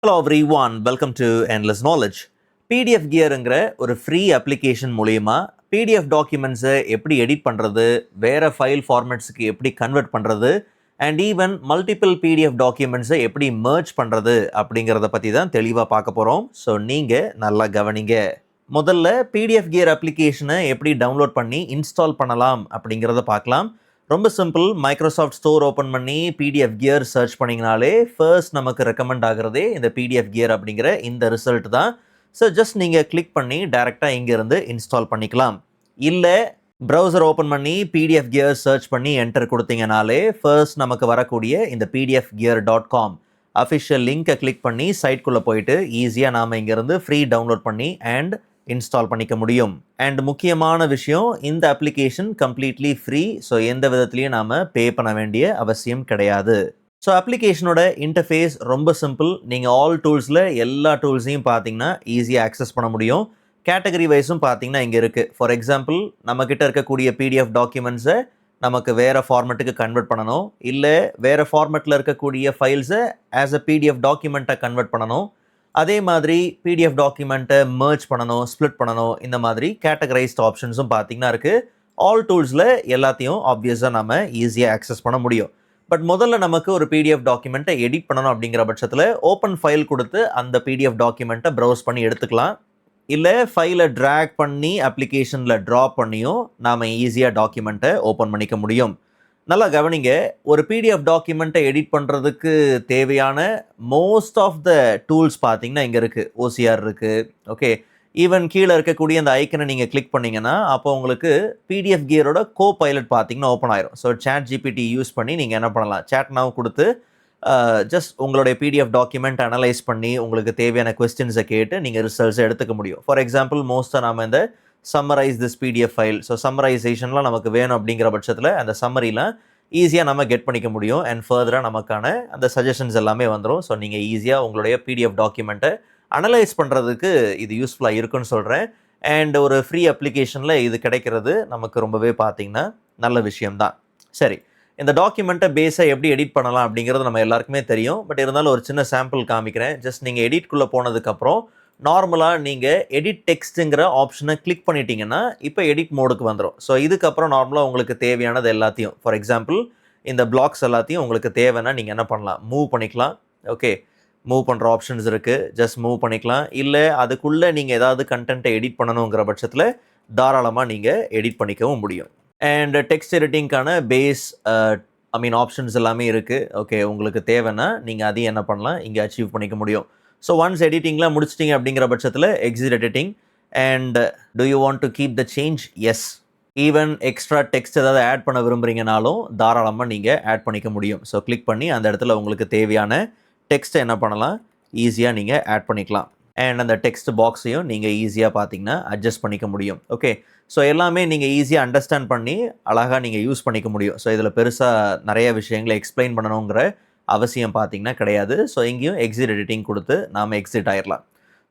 Hello everyone, welcome to Endless Knowledge. PDF Gearங்கிற ஒரு free application மூலியமா PDF டாக்குமெண்ட்ஸை எப்படி edit பண்ணுறது, வேறு ஃபைல் ஃபார்மேட்ஸுக்கு எப்படி கன்வெர்ட் பண்ணுறது அண்ட் ஈவன் மல்டிபிள் பிடிஎஃப் டாக்குமெண்ட்ஸை எப்படி மர்ஜ் பண்ணுறது அப்படிங்கிறத பற்றி தான் தெளிவாக பார்க்க போகிறோம். ஸோ நீங்கள் நல்லா கவனிங்க. முதல்ல பிடிஎஃப் கியர் அப்ளிகேஷனை எப்படி டவுன்லோட் பண்ணி இன்ஸ்டால் பண்ணலாம் அப்படிங்கிறத பார்க்கலாம். ரொம்ப சிம்பிள். மைக்ரோசாஃப்ட் ஸ்டோர் ஓப்பன் பண்ணி பிடிஎஃப் கியர் சர்ச் பண்ணிங்கனாலே ஃபர்ஸ்ட் நமக்கு ரெக்கமெண்ட் ஆகிறதே இந்த பிடிஎஃப் கியர் அப்படிங்கிற இந்த ரிசல்ட் தான். ஸோ ஜஸ்ட் நீங்கள் கிளிக் பண்ணி டேரெக்டாக இங்கேருந்து இன்ஸ்டால் பண்ணிக்கலாம். இல்லை ப்ரௌசர் ஓப்பன் பண்ணி பிடிஎஃப் கியர் சர்ச் பண்ணி என்டர் கொடுத்தீங்கனாலே ஃபர்ஸ்ட் நமக்கு வரக்கூடிய இந்த pdfgear.com அஃபிஷியல் லிங்கை கிளிக் பண்ணி சைட்குள்ளே போயிட்டு ஈஸியாக நாம் இங்கேருந்து ஃப்ரீ டவுன்லோட் பண்ணி அண்ட் இன்ஸ்டால் பண்ணிக்க முடியும். அண்ட் முக்கியமான விஷயம், இந்த அப்ளிகேஷன் கம்ப்ளீட்லி ஃப்ரீ. ஸோ எந்த விதத்துலையும் நாம் பே பண்ண வேண்டிய அவசியம் கிடையாது. ஸோ அப்ளிகேஷனோட இன்டர்ஃபேஸ் ரொம்ப சிம்பிள். நீங்கள் ஆல் டூல்ஸில் எல்லா டூல்ஸையும் பார்த்தீங்கன்னா ஈஸியாக ஆக்சஸ் பண்ண முடியும். கேட்டகரி வைஸும் பார்த்தீங்கன்னா இங்கே இருக்குது. ஃபார் எக்ஸாம்பிள், நம்மக்கிட்ட இருக்கக்கூடிய பிடிஎஃப் டாக்குமெண்ட்ஸை நமக்கு வேறு ஃபார்மேட்டுக்கு கன்வெர்ட் பண்ணணும், இல்லை வேறு ஃபார்மேட்டில் இருக்கக்கூடிய ஃபைல்ஸை ஆஸ் அ பிடிஎஃப் டாக்குமெண்ட்டை கன்வெர்ட் பண்ணணும், அதே மாதிரி பிடிஎஃப் டாக்குமெண்ட்டை மர்ஜ் பண்ணணும், ஸ்ப்ளிட் பண்ணணும், இந்த மாதிரி கேட்டகரைஸ்ட் ஆப்ஷன்ஸும் பார்த்தீங்கன்னா இருக்குது. ஆல் டூல்ஸில் எல்லாத்தையும் ஆப்வியஸாக நம்ம ஈஸியாக ஆக்சஸ் பண்ண முடியும். பட் முதல்ல நமக்கு ஒரு பிடிஎஃப் டாக்குமெண்ட்டை எடிட் பண்ணணும் அப்படிங்கிற பட்சத்தில் ஓப்பன் ஃபைல் கொடுத்து அந்த பிடிஎஃப் டாக்குமெண்ட்டை ப்ரௌஸ் பண்ணி எடுத்துக்கலாம். இல்லை ஃபைலை ட்ராக் பண்ணி அப்ளிகேஷனில் ட்ராப் பண்ணியும் நாம் ஈஸியாக டாக்குமெண்ட்டை ஓப்பன் பண்ணிக்க முடியும். நல்லா கவனிங்க. ஒரு பிடிஎஃப் டாக்குமெண்ட்டை எடிட் பண்ணுறதுக்கு தேவையான மோஸ்ட் ஆஃப் த டூல்ஸ் பார்த்தீங்கன்னா இங்கே இருக்குது. ஓசிஆர் இருக்குது. ஓகே, ஈவன் கீழே இருக்கக்கூடிய அந்த ஐக்கனை நீங்கள் கிளிக் பண்ணிங்கன்னா அப்போ உங்களுக்கு பிடிஎஃப் கியரோட கோ பைலட் பார்த்தீங்கன்னா ஓப்பன் ஆயிரும். ஸோ சாட் ஜிபிடி யூஸ் பண்ணி நீங்கள் என்ன பண்ணலாம், சாட் நவ் கொடுத்து ஜஸ்ட் உங்களுடைய பிடிஎஃப் டாக்குமெண்ட் அனலைஸ் பண்ணி உங்களுக்கு தேவையான கொஸ்டின்ஸை கேட்டு நீங்கள் ரிசல்ட்ஸை எடுத்துக்க முடியும். ஃபார் எக்ஸாம்பிள், மோஸ்ட்டாக நாம் இந்த summarize this PDF file, so சம்மரைசேஷன்லாம் நமக்கு வேணும் அப்படிங்கிற பட்சத்தில் அந்த சம்மரிலாம் ஈஸியாக நம்ம கெட் பண்ணிக்க முடியும். அண்ட் ஃபர்தராக நமக்கான அந்த சஜஷன்ஸ் எல்லாமே வந்துடும். ஸோ நீங்கள் ஈஸியாக உங்களுடைய பிடிஎஃப் டாக்குமெண்ட்டை அனலைஸ் பண்ணுறதுக்கு இது யூஸ்ஃபுல்லாக இருக்குன்னு சொல்கிறேன். அண்ட் ஒரு ஃப்ரீ அப்ளிகேஷனில் இது கிடைக்கிறது நமக்கு ரொம்பவே பார்த்திங்கன்னா நல்ல விஷயம்தான். சரி, இந்த டாக்குமெண்ட்டை பேஸாக எப்படி எடிட் பண்ணலாம் அப்படிங்கிறது நம்ம எல்லாருக்குமே தெரியும். பட் இருந்தாலும் ஒரு சின்ன சாம்பிள் காமிக்கிறேன். ஜஸ்ட் நீங்கள் எடிட்குள்ளே போனதுக்கப்புறம் நார்மலாக நீங்கள் எடிட் டெக்ஸ்ட்டுங்கிற ஆப்ஷனை கிளிக் பண்ணிட்டீங்கன்னா இப்போ எடிட் மோடுக்கு வந்துடும். ஸோ இதுக்கப்புறம் நார்மலாக உங்களுக்கு தேவையானது எல்லாத்தையும், ஃபார் எக்ஸாம்பிள் இந்த பிளாக்ஸ் எல்லாத்தையும் உங்களுக்கு தேவைன்னா நீங்கள் என்ன பண்ணலாம், மூவ் பண்ணிக்கலாம். ஓகே, மூவ் பண்ணுற ஆப்ஷன்ஸ் இருக்குது. ஜஸ்ட் மூவ் பண்ணிக்கலாம். இல்லை அதுக்குள்ளே நீங்கள் ஏதாவது கண்டென்ட்டை எடிட் பண்ணணுங்கிற பட்சத்தில் தாராளமாக நீங்கள் எடிட் பண்ணிக்கவும் முடியும். அண்ட் டெக்ஸ்ட் எடிட்டிங்கான பேஸ் ஆப்ஷன்ஸ் எல்லாமே இருக்குது. ஓகே, உங்களுக்கு தேவைன்னா நீங்கள் அதையும் என்ன பண்ணலாம், இங்கே அச்சீவ் பண்ணிக்க முடியும். ஸோ ஒன்ஸ் எடிட்டிங்லாம் முடிச்சிட்டிங்க அப்படிங்கிற பட்சத்தில் exit editing. And do you want to keep the change? Yes. Even extra text ஏதாவது ஆட் பண்ண விரும்புகிறீங்கனாலும் தாராளமாக நீங்கள் ஆட் பண்ணிக்க முடியும். ஸோ கிளிக் பண்ணி அந்த இடத்துல உங்களுக்கு தேவையான டெக்ஸ்ட்டை என்ன பண்ணலாம், ஈஸியாக நீங்கள் ஆட் பண்ணிக்கலாம். அண்ட் அந்த டெக்ஸ்ட் பாக்ஸையும் நீங்கள் ஈஸியாக பார்த்தீங்கன்னா அட்ஜஸ்ட் பண்ணிக்க முடியும். ஓகே, ஸோ எல்லாமே நீங்கள் ஈஸியாக அண்டர்ஸ்டாண்ட் பண்ணி அழகாக நீங்கள் யூஸ் பண்ணிக்க முடியும். ஸோ இதில் பெருசாக நிறைய விஷயங்களை எக்ஸ்பிளைன் பண்ணணுங்கிற அவசியம் பார்த்தீங்கன்னா கிடையாது. ஸோ இங்கேயும் எக்ஸிட் எடிட்டிங் கொடுத்து நாம் எக்ஸிட் ஆயிடலாம்.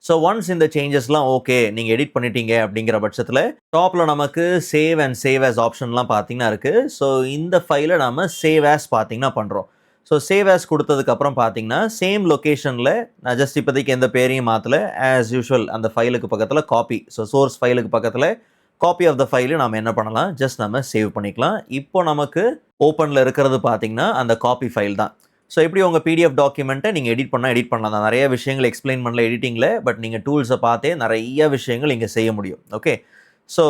ஸோ ஒன்ஸ் இந்த சேஞ்சஸ்லாம் ஓகே நீங்கள் எடிட் பண்ணிட்டீங்க அப்படிங்கிற பட்சத்தில் டாப்பில் நமக்கு சேவ் அண்ட் சேவ் ஆஸ் ஆப்ஷன்லாம் பார்த்தீங்கன்னா இருக்குது. ஸோ இந்த ஃபைலை நம்ம சேவ் ஆஸ் பார்த்தீங்கன்னா பண்ணுறோம். ஸோ சேவ் ஆஸ் கொடுத்ததுக்கப்புறம் பார்த்தீங்கன்னா சேம் லொக்கேஷனில் நான் ஜஸ்ட் இப்போதைக்கு எந்த பேரையும் மாற்றலை. ஆஸ் யூஷுவல் அந்த ஃபைலுக்கு பக்கத்தில் காப்பி, ஸோ சோர்ஸ் ஃபைலுக்கு பக்கத்தில் காப்பி ஆஃப் த ஃபைலு நாம் என்ன பண்ணலாம், ஜஸ்ட் நம்ம சேவ் பண்ணிக்கலாம். இப்போ நமக்கு ஓப்பனில் இருக்கிறது பார்த்தீங்கன்னா அந்த காப்பி ஃபைல் தான். ஸோ எப்படி உங்கள் பிடிஎஃப் டாக்குமெண்ட்டை நீங்கள் எடிட் பண்ணலாம் தான். நிறைய விஷயங்கள் எக்ஸ்பிளைன் பண்ணல எடிட்டிங்கில், பட் நீங்கள் டூல்ஸை பார்த்தே நிறைய விஷயங்கள் இங்கே செய்ய முடியும். ஓகே, ஸோ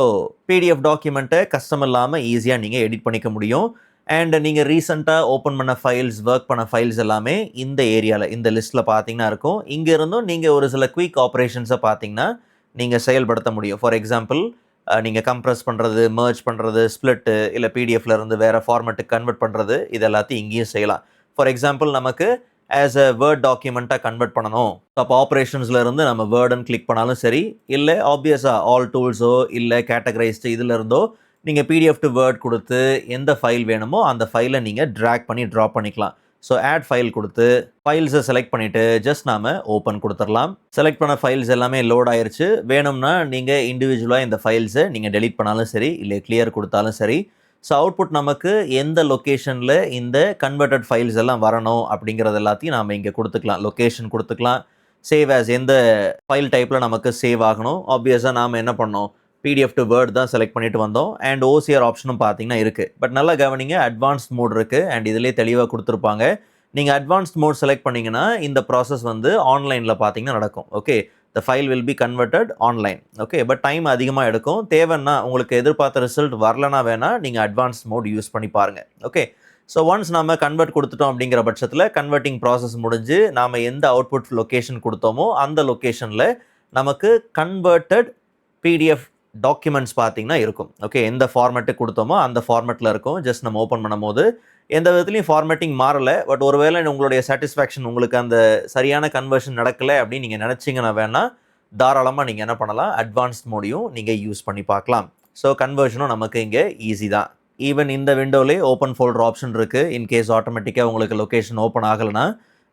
பிடிஎஃப் டாக்குமெண்ட்டை கஷ்டம் இல்லாமல் ஈஸியாக நீங்கள் எடிட் பண்ணிக்க முடியும். அண்ட் நீங்கள் ரீசெண்டாக ஓப்பன் பண்ண ஃபைல்ஸ், ஒர்க் பண்ண ஃபைல்ஸ் எல்லாமே இந்த ஏரியாவில் இந்த லிஸ்ட்டில் பார்த்தீங்கன்னா இருக்கும். இங்கே இருந்தும் நீங்கள் ஒரு சில குயிக் ஆப்ரேஷன்ஸை பார்த்தீங்கன்னா நீங்கள் செயல்படுத்த முடியும். ஃபார் எக்ஸாம்பிள், நீங்கள் கம்ப்ரஸ் பண்ணுறது, மர்ஜ் பண்ணுறது, ஸ்ப்ளிட்டு, இல்லை பிடிஎஃப்லேருந்து வேறு ஃபார்மேட்டுக்கு கன்வெர்ட் பண்ணுறது, இது எல்லாத்தையும் இங்கேயும் செய்யலாம். ஃபார் எக்ஸாம்பிள், நமக்கு ஆஸ் அ வேர்ட் டாக்குமெண்ட்டாக கன்வெர்ட் பண்ணணும். அப்போ ஆப்ரேஷன்ஸில் இருந்து நம்ம வேர்டுன்னு கிளிக் பண்ணாலும் சரி, இல்லை ஆப்வியஸாக ஆல் டூல்ஸோ இல்லை கேட்டகரைஸ்டு இதிலிருந்தோ நீங்கள் பிடிஎஃப் டு வேர்ட் கொடுத்து எந்த ஃபைல் வேணுமோ அந்த ஃபைலை நீங்கள் ட்ராக் பண்ணி ட்ராப் பண்ணிக்கலாம். ஸோ ஆட் ஃபைல் கொடுத்து ஃபைல்ஸை செலக்ட் பண்ணிவிட்டு ஜஸ்ட் நாம் ஓப்பன் கொடுத்துடலாம். செலக்ட் பண்ண ஃபைல்ஸ் எல்லாமே லோட் ஆயிடுச்சு. வேணும்னா நீங்கள் இண்டிவிஜுவலாக இந்த ஃபைல்ஸை நீங்கள் டெலீட் பண்ணாலும் சரி, இல்லை கிளியர் கொடுத்தாலும் சரி. ஸோ அவுட்புட் நமக்கு எந்த லொக்கேஷனில் இந்த கன்வெர்டட் ஃபைல்ஸ் எல்லாம் வரணும் அப்படிங்கிறது எல்லாத்தையும் நாம் இங்கே கொடுத்துக்கலாம். லொக்கேஷன் கொடுத்துக்கலாம். சேவ் ஆஸ் எந்த ஃபைல் டைப்பில் நமக்கு சேவ் ஆகணும். ஆப்வியஸாக நாம் என்ன பண்ணோம், PDF டு வேர்ட் தான் செலக்ட் பண்ணிட்டு வந்தோம். அண்ட் OCR ஆப்ஷனும் பார்த்தீங்கன்னா இருக்குது. பட் நல்லா கவனிங்க, அட்வான்ஸ்ட் மோட் இருக்குது அண்ட் இதிலே தெளிவாக கொடுத்துருப்பாங்க. நீங்கள் அட்வான்ஸ்ட் மோட் செலக்ட் பண்ணிங்கன்னா இந்த ப்ராசஸ் வந்து ஆன்லைனில் பார்த்தீங்கன்னா நடக்கும். Okay, the file will be converted online. Okay, but time அதிகமாக எடுக்கும். தேவைன்னா உங்களுக்கு எதிர்பார்த்த ரிசல்ட் வரலனா வேணால் நீங்கள் அட்வான்ஸ்ட் மோட் யூஸ் பண்ணி பாருங்கள். ஓகே, ஸோ ஒன்ஸ் நம்ம கன்வெர்ட் கொடுத்துட்டோம் அப்படிங்கிற பட்சத்தில் கன்வெர்ட்டிங் ப்ராசஸ் முடிஞ்சு நாம் எந்த அவுட்புட் லொக்கேஷன் கொடுத்தோமோ அந்த லொக்கேஷனில் நமக்கு கன்வெர்ட்டட் PDF டாக்குமெண்ட்ஸ் பார்த்தீங்கன்னா இருக்கும். ஓகே, எந்த ஃபார்மேட்டுக்கு கொடுத்தோமோ அந்த ஃபார்மேட்டில் இருக்கும். ஜஸ்ட் நம்ம ஓப்பன் பண்ணும்போது எந்த விதத்துலையும் ஃபார்மேட்டிங் மாறலை. பட் ஒருவேளை உங்களுடைய சாட்டிஸ்ஃபேக்ஷன், உங்களுக்கு அந்த சரியான கன்வர்ஷன் நடக்கலை அப்படின்னு நீங்கள் நினச்சிங்கன்னா வேணால் தாராளமாக நீங்கள் என்ன பண்ணலாம், அட்வான்ஸ்ட் மோடையும் நீங்கள் யூஸ் பண்ணி பார்க்கலாம். ஸோ கன்வர்ஷனும் நமக்கு இங்கே ஈஸி தான். ஈவன் இந்த விண்டோலே ஓப்பன் ஃபோல்டர் ஆப்ஷன் இருக்குது. இன்கேஸ் ஆட்டோமேட்டிக்காக உங்களுக்கு லொக்கேஷன் ஓப்பன் ஆகலைன்னா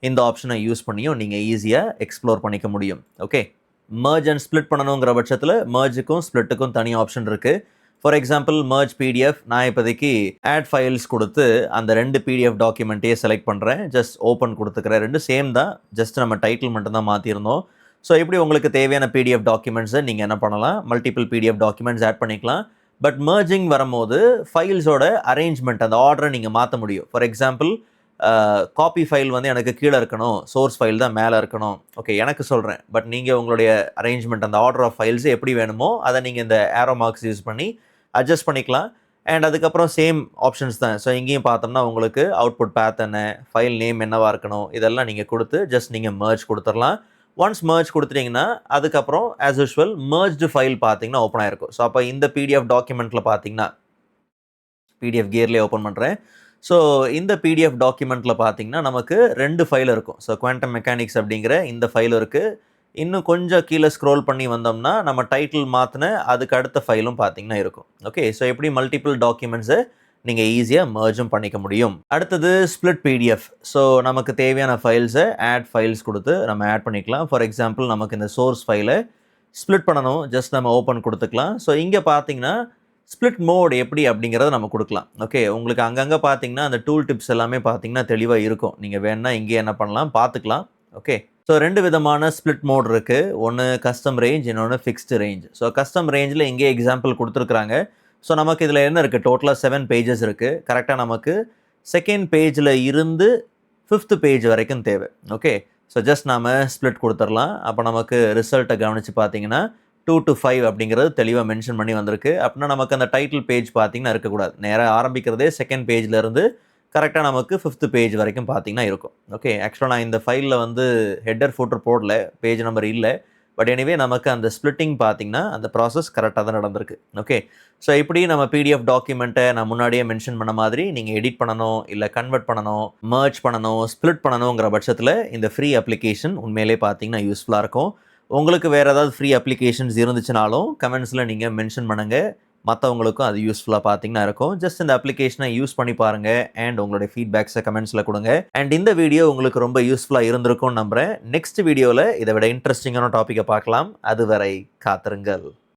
இந்த ஆப்ஷனை யூஸ் பண்ணியும் நீங்கள் ஈஸியாக எக்ஸ்ப்ளோர் பண்ணிக்க முடியும். ஓகே, மர்ஜ் அண்ட் ஸ்ப்ளிட் பண்ணணுங்கிற பட்சத்தில் மர்ஜுக்கும் ஸ்ப்ளிட்டுக்கும் தனி ஆப்ஷன் இருக்குது. ஃபார் எக்ஸாம்பிள் மர்ஜ் PDF, நான் இப்போதைக்கு ஆட் ஃபைல்ஸ் கொடுத்து அந்த 2 PDF டாக்குமெண்ட்டையே செலக்ட் பண்ணுறேன். ஜஸ்ட் ஓப்பன் கொடுத்துக்கிறேன். 2 சேம் தான், ஜஸ்ட் நம்ம டைட்டில் மட்டும் தான் மாற்றிருந்தோம். ஸோ இப்படி உங்களுக்கு தேவையான PDF டாக்குமெண்ட்ஸை நீங்கள் என்ன பண்ணலாம், மல்டிபிள் PDF டாக்குமெண்ட்ஸ் ஆட் பண்ணிக்கலாம். பட் மர்ஜிங் வரும்போது ஃபைல்ஸோட அரேஞ்ச்மெண்ட், அந்த ஆர்டரை நீங்கள் மாற்ற முடியும். ஃபார் எக்ஸாம்பிள் காப்பி ஃபைல் வந்து எனக்கு கீழே இருக்கணும், சோர்ஸ் ஃபைல் தான் மேலே இருக்கணும். ஓகே, எனக்கு சொல்கிறேன். பட் நீங்கள் உங்களுடைய அரேஞ்ச்மெண்ட், அந்த ஆர்டர் ஆஃப் ஃபைல்ஸ் எப்படி வேணுமோ அதை நீங்கள் இந்த ஏரோ மார்க்ஸ் யூஸ் பண்ணி அட்ஜஸ்ட் பண்ணிக்கலாம். அண்ட் அதுக்கப்புறம் சேம் ஆப்ஷன்ஸ் தான். ஸோ இங்கேயும் பார்த்தோம்னா உங்களுக்கு அவுட்புட் பேத் என்ன, ஃபைல் நேம் என்னவாக இருக்கணும், இதெல்லாம் நீங்கள் கொடுத்து ஜஸ்ட் நீங்கள் மர்ஜ் கொடுத்துடலாம். ஒன்ஸ் மர்ஜ் கொடுத்துட்டிங்கன்னா அதுக்கப்புறம் ஆஸ் யூஷுவல் மர்ஜ்டு ஃபைல் பார்த்தீங்கன்னா ஓப்பன் ஆகிருக்கும். ஸோ அப்போ இந்த PDF டாக்குமெண்ட்டில் பார்த்தீங்கன்னா PDF கியர்லேயே ஓப்பன் பண்ணுறேன். ஸோ இந்த PDF டாக்குமெண்ட்டில் பார்த்தீங்கன்னா நமக்கு 2 ஃபைல் இருக்கும். ஸோ குவாண்டம் மெக்கானிக்ஸ் அப்படிங்கிற இந்த ஃபைல் இருக்குது. இன்னும் கொஞ்சம் கீழே ஸ்க்ரோல் பண்ணி வந்தோம்னா நம்ம டைட்டில் மாற்றின அதுக்கு அடுத்த ஃபைலும் பார்த்தீங்கன்னா இருக்கும். ஓகே, ஸோ எப்படி மல்டிபிள் டாக்குமெண்ட்ஸை நீங்கள் ஈஸியாக மர்ஜும் பண்ணிக்க முடியும். அடுத்தது ஸ்ப்ளிட் PDF. ஸோ நமக்கு தேவையான ஃபைல்ஸை ஆட் ஃபைல்ஸ் கொடுத்து நம்ம ஆட் பண்ணிக்கலாம். ஃபார் எக்ஸாம்பிள் நமக்கு இந்த சோர்ஸ் ஃபைலை ஸ்ப்ளிட் பண்ணணும், ஜஸ்ட் நம்ம ஓப்பன் கொடுத்துக்கலாம். ஸோ இங்கே பார்த்தீங்கன்னா ஸ்ப்ளிட் மோட் எப்படி அப்படிங்கிறத நம்ம கொடுக்கலாம். ஓகே, உங்களுக்கு அங்கங்கே பார்த்தீங்கன்னா அந்த டூல் டிப்ஸ் எல்லாமே பார்த்தீங்கன்னா தெளிவாக இருக்கும். நீங்கள் வேணா இங்கே என்ன பண்ணலாம் பார்த்துக்கலாம். ஓகே, ஸோ 2 விதமான ஸ்ப்ளிட் மோட் இருக்குது. ஒன்று கஸ்டம் ரேஞ்ச், இன்னொன்று ஃபிக்ஸ்டு ரேஞ்ச். ஸோ கஸ்டம் ரேஞ்சில் இங்கே எக்ஸாம்பிள் கொடுத்துருக்குறாங்க. ஸோ நமக்கு இதில் என்ன இருக்குது, டோட்டலாக 7 பேஜஸ் இருக்குது. கரெக்டாக நமக்கு செகண்ட் பேஜில் இருந்து 5th பேஜ் வரைக்கும் தேவை. ஓகே, ஸோ ஜஸ்ட் நாம் ஸ்ப்ளிட் கொடுத்துடலாம். அப்போ நமக்கு ரிசல்ட்டை கவனித்து பார்த்தீங்கன்னா 2 to 5 அப்படிங்கிறது தெளிவாக மென்ஷன் பண்ணி வந்திருக்கு. அப்படின்னா நமக்கு அந்த டைட்டில் பேஜ் பார்த்தீங்கன்னா இருக்கக்கூடாது. நேராக ஆரம்பிக்கிறதே செகண்ட் பேஜ்லேருந்து கரெக்டாக நமக்கு 5th பேஜ் வரைக்கும் பார்த்தீங்கன்னா இருக்கும். ஓகே, ஆக்சுவலாக நான் இந்த ஃபைலில் வந்து ஹெட்டர் ஃபுட்டர் போடல, பேஜ் நம்பர் இல்லை. பட் எனிவே நமக்கு அந்த ஸ்ப்ளிட்டிங் பார்த்தீங்கன்னா அந்த ப்ராசஸ் கரெக்டாக தான் நடந்திருக்கு. ஓகே, ஸோ இப்படி நம்ம PDF டாக்குமெண்ட்டை நான் முன்னாடியே மென்ஷன் பண்ண மாதிரி நீங்கள் எடிட் பண்ணணும், இல்லை கன்வெர்ட் பண்ணணும், மர்ஜ் பண்ணணும், ஸ்ப்ளிட் பண்ணணுங்கிற பட்சத்தில் இந்த ஃப்ரீ அப்ளிகேஷன் உண்மையிலே பார்த்தீங்கன்னா யூஸ்ஃபுல்லாக இருக்கும். உங்களுக்கு வேறு ஏதாவது ஃப்ரீ அப்ளிகேஷன்ஸ் இருந்துச்சுனாலும் கமெண்ட்ஸில் நீங்கள் மென்ஷன் பண்ணுங்கள். மற்றவங்களுக்கும் அது யூஸ்ஃபுல்லாக பார்த்தீங்கன்னா இருக்கும். ஜஸ்ட் இந்த அப்ளிகேஷனை யூஸ் பண்ணி பாருங்கள் அண்ட் உங்களுடைய ஃபீட்பேக்ஸை கமெண்ட்ஸில் கொடுங்க. அண்ட் இந்த வீடியோ உங்களுக்கு ரொம்ப யூஸ்ஃபுல்லாக இருந்திருக்கும்னு நம்புகிறேன். நெக்ஸ்ட் வீடியோவில் இதை விட இன்ட்ரெஸ்டிங்கான டாப்பிக்கை பார்க்கலாம். அதுவரை காத்திருங்கள்.